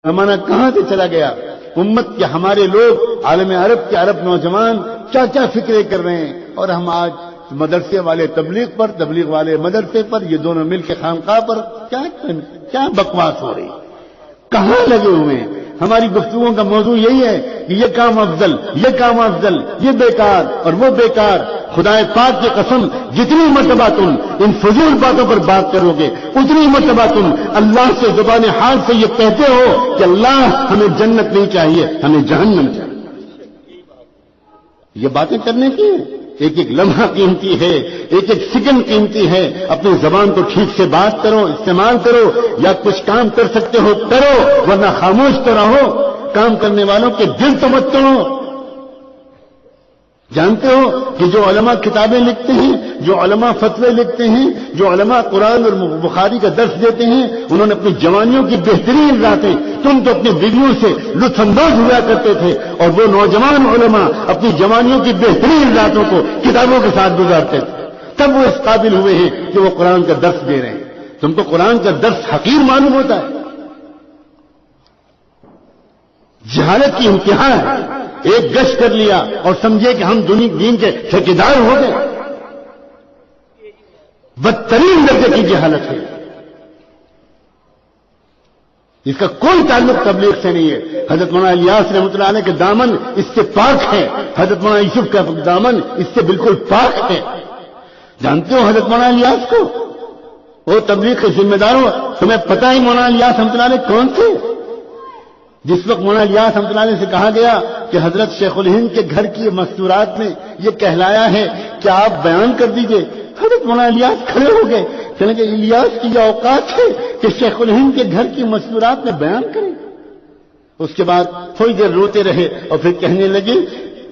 زمانہ کہاں سے چلا گیا؟ امت کے ہمارے لوگ عالم عرب کے عرب نوجوان کیا کیا فکریں کر رہے ہیں، اور ہم آج مدرسے والے تبلیغ پر، تبلیغ والے مدرسے پر، یہ دونوں مل کے خانقاہ پر کیا بکواس ہو رہی، کہاں لگے ہوئے ہیں؟ ہماری گفتگو کا موضوع یہی ہے کہ یہ کام افضل، یہ کام افضل، یہ بیکار اور وہ بیکار۔ خدا پاک کی قسم، جتنی مرتبہ تم ان فضول باتوں پر بات کرو گے، اتنی مرتبہ تم اللہ سے زبان حال سے یہ کہتے ہو کہ اللہ ہمیں جنت نہیں چاہیے، ہمیں جہنم چاہیے۔ یہ باتیں کرنے کی ہیں، ایک ایک لمحہ قیمتی ہے، ایک ایک سیکنڈ قیمتی ہے۔ اپنی زبان کو ٹھیک سے بات کرو، استعمال کرو، یا کچھ کام کر سکتے ہو کرو، ورنہ خاموش تو رہو۔ کام کرنے والوں کے دل تو مت توڑو۔ جانتے ہو کہ جو علماء کتابیں لکھتے ہیں، جو علماء فتوے لکھتے ہیں، جو علماء قرآن اور بخاری کا درس دیتے ہیں، انہوں نے اپنی جوانیوں کی بہترین راتیں، تم تو اپنی بیویوں سے لطف اندوز ہوا کرتے تھے، اور وہ نوجوان علماء اپنی جوانیوں کی بہترین راتوں کو کتابوں کے ساتھ گزارتے تھے، تب وہ اس قابل ہوئے ہیں کہ وہ قرآن کا درس دے رہے ہیں۔ تم کو قرآن کا درس حقیر معلوم ہوتا ہے؟ جہالت کی انتہا ہے۔ ایک گشت کر لیا اور سمجھے کہ ہم دین کے ٹھیکیدار ہو گئے، بدترین درجے کی جہالت ہے۔ اس کا کوئی تعلق تبلیغ سے نہیں ہے۔ حضرت مولانا الیاس رحمۃ اللہ علیہ کے دامن اس سے پاک ہے، حضرت مولانا یوسف کا دامن اس سے بالکل پاک ہے۔ جانتے ہو حضرت مولانا الیاس کو؟ وہ تبلیغ کے ذمہ دار ہو، تمہیں پتہ ہے مولانا الیاس رحمۃ اللہ علیہ کون تھے؟ جس وقت مولانا الیاس رحمۃ اللہ علیہ سے کہا گیا کہ حضرت شیخ الہند کے گھر کی مستورات میں یہ کہلایا ہے کہ آپ بیان کر دیجئے، حضرت مولانا الیاس کھڑے ہو گئے، کہنے کہ الیاس کی یہ اوقات ہے کہ شیخ الہند کے گھر کی مستورات میں بیان کریں۔ اس کے بعد تھوڑی دیر روتے رہے اور پھر کہنے لگے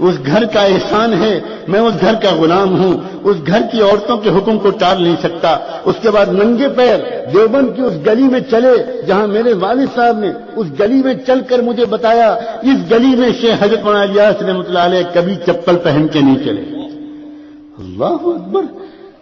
اس گھر کا احسان ہے، میں اس گھر کا غلام ہوں، اس گھر کی عورتوں کے حکم کو ٹال نہیں سکتا۔ اس کے بعد ننگے پیر دیوبند کی اس گلی میں چلے جہاں میرے والد صاحب نے اس گلی میں چل کر مجھے بتایا، اس گلی میں شیخ حضرت مولانا الیاس رحمۃ اللہ علیہ کبھی چپل پہن کے نہیں چلے۔ اللہ اکبر!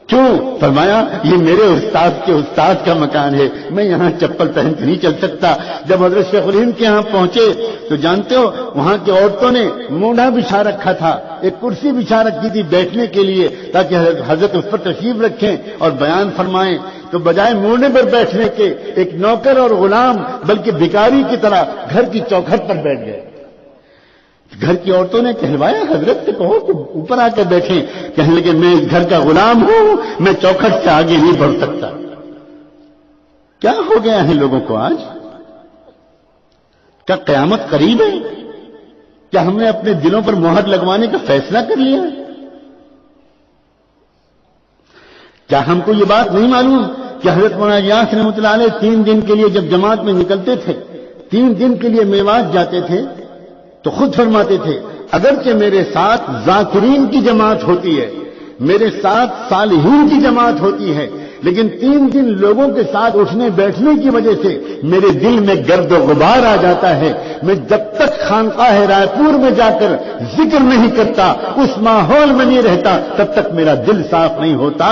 کیوں؟ فرمایا یہ میرے استاد کے استاد کا مکان ہے، میں یہاں چپل پہن کے نہیں چل سکتا۔ جب حضرت شیخ الہند کے یہاں پہنچے تو جانتے ہو وہاں کی عورتوں نے مونڈھا بچھا رکھا تھا، ایک کرسی بچھا رکھی تھی بیٹھنے کے لیے تاکہ حضرت اس پر تشریف رکھیں اور بیان فرمائیں، تو بجائے مونڈھے پر بیٹھنے کے ایک نوکر اور غلام بلکہ بھکاری کی طرح گھر کی چوکھٹ پر بیٹھ گئے۔ گھر کی عورتوں نے کہلوایا حضرت سے کہو کہ اوپر آ کے بیٹھیں، کہنے لگے میں اس گھر کا غلام ہوں، میں چوکھٹ سے آگے نہیں بڑھ سکتا۔ کیا ہو گیا ہے لوگوں کو آج؟ کیا قیامت قریب ہے؟ کیا ہم نے اپنے دلوں پر مہر لگوانے کا فیصلہ کر لیا؟ کیا ہم کو یہ بات نہیں معلوم کہ حضرت مولانا الیاس رحمۃ اللہ علیہ 3 دن کے لیے جب جماعت میں نکلتے تھے، 3 دن کے لیے میوات جاتے تھے تو خود فرماتے تھے اگرچہ میرے ساتھ ذاکرین کی جماعت ہوتی ہے، میرے ساتھ صالحین کی جماعت ہوتی ہے، لیکن 3 دن لوگوں کے ساتھ اٹھنے بیٹھنے کی وجہ سے میرے دل میں گرد و غبار آ جاتا ہے۔ میں جب تک خانقاہ رائے پور میں جا کر ذکر نہیں کرتا، اس ماحول میں نہیں رہتا، تب تک میرا دل صاف نہیں ہوتا۔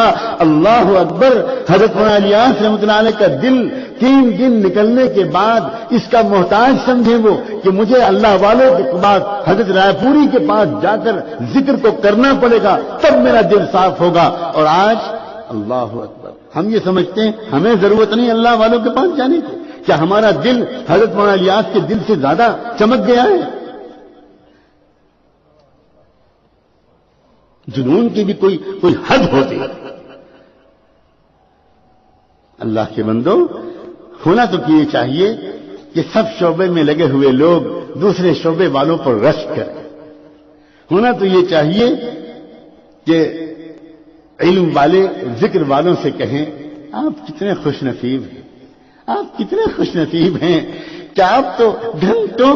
اللہ اکبر! حضرت مولانا الیاس رحمۃ اللہ علیہ کا دل 3 دن نکلنے کے بعد اس کا محتاج سمجھے وہ کہ مجھے اللہ والوں کے بعد حضرت رائے پوری کے پاس جا کر ذکر کو کرنا پڑے گا، تب میرا دل صاف ہوگا۔ اور آج اللہ اکبر! ہم یہ سمجھتے ہیں ہمیں ضرورت نہیں اللہ والوں کے پاس جانے کی۔ کیا ہمارا دل حضرت مولانا الیاس کے دل سے زیادہ چمک گیا ہے؟ جنون کی بھی کوئی حد ہوتی ہے۔ اللہ کے بندو، ہونا تو یہ چاہیے کہ سب شعبے میں لگے ہوئے لوگ دوسرے شعبے والوں پر رشک کریں۔ ہونا تو یہ چاہیے کہ علم والے ذکر والوں سے کہیں آپ کتنے خوش نصیب ہیں، آپ کتنے خوش نصیب ہیں کہ آپ تو گھنٹوں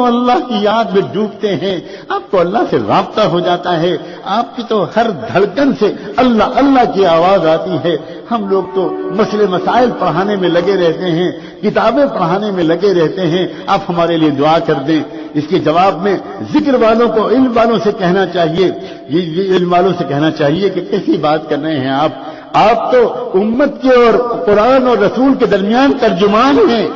اللہ کی یاد میں ڈوبتے ہیں، آپ کو اللہ سے رابطہ ہو جاتا ہے، آپ کی تو ہر دھڑکن سے اللہ اللہ کی آواز آتی ہے۔ ہم لوگ تو مسئلے مسائل پڑھانے میں لگے رہتے ہیں، کتابیں پڑھانے میں لگے رہتے ہیں، آپ ہمارے لیے دعا کر دیں۔ اس کے جواب میں ذکر والوں کو علم والوں سے کہنا چاہیے، یہ علم والوں سے کہنا چاہیے کہ کیسی بات کر رہے ہیں آپ تو امت کے اور قرآن اور رسول کے درمیان ترجمان ہیں،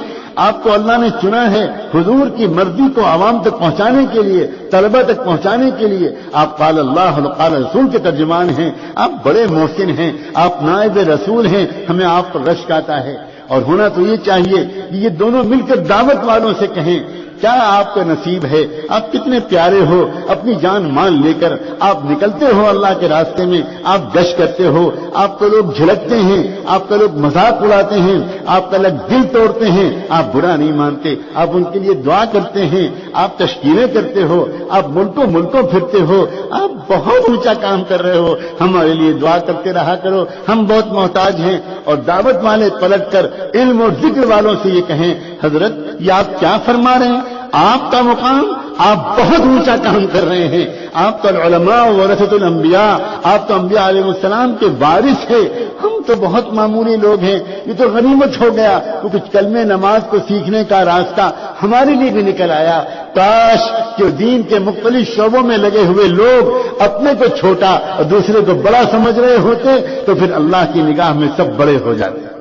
آپ کو اللہ نے چنا ہے حضور کی مرضی کو عوام تک پہنچانے کے لیے، طلبہ تک پہنچانے کے لیے۔ آپ قال اللہ و قال رسول کے ترجمان ہیں، آپ بڑے محسن ہیں، آپ نائب رسول ہیں، ہمیں آپ پر رشک آتا ہے۔ اور ہونا تو یہ چاہیے کہ یہ دونوں مل کر دعوت والوں سے کہیں کیا آپ کا نصیب ہے، آپ کتنے پیارے ہو، اپنی جان مان لے کر آپ نکلتے ہو اللہ کے راستے میں، آپ گشت کرتے ہو، آپ کو لوگ جھلکتے ہیں، آپ کا لوگ مذاق اڑاتے ہیں، آپ کا لوگ دل توڑتے ہیں، آپ برا نہیں مانتے، آپ ان کے لیے دعا کرتے ہیں، آپ تشکیلیں کرتے ہو، آپ ملکوں پھرتے ہو، آپ بہت اونچا کام کر رہے ہو، ہمارے لیے دعا کرتے رہا کرو، ہم بہت محتاج ہیں۔ اور دعوت والے پلٹ کر علم اور ذکر والوں سے یہ کہیں حضرت یہ آپ کیا فرما رہے ہیں، آپ کا مقام، آپ بہت اونچا کام کر رہے ہیں، آپ تو العلماء ورثۃ الانبیاء، آپ تو انبیاء علیہ السلام کے وارث ہیں، ہم تو بہت معمولی لوگ ہیں، یہ تو غنیمت ہو گیا تو کچھ کلمے نماز کو سیکھنے کا راستہ ہمارے لیے بھی نکل آیا۔ کاش کہ دین کے مختلف شعبوں میں لگے ہوئے لوگ اپنے کو چھوٹا اور دوسرے کو بڑا سمجھ رہے ہوتے تو پھر اللہ کی نگاہ میں سب بڑے ہو جاتے۔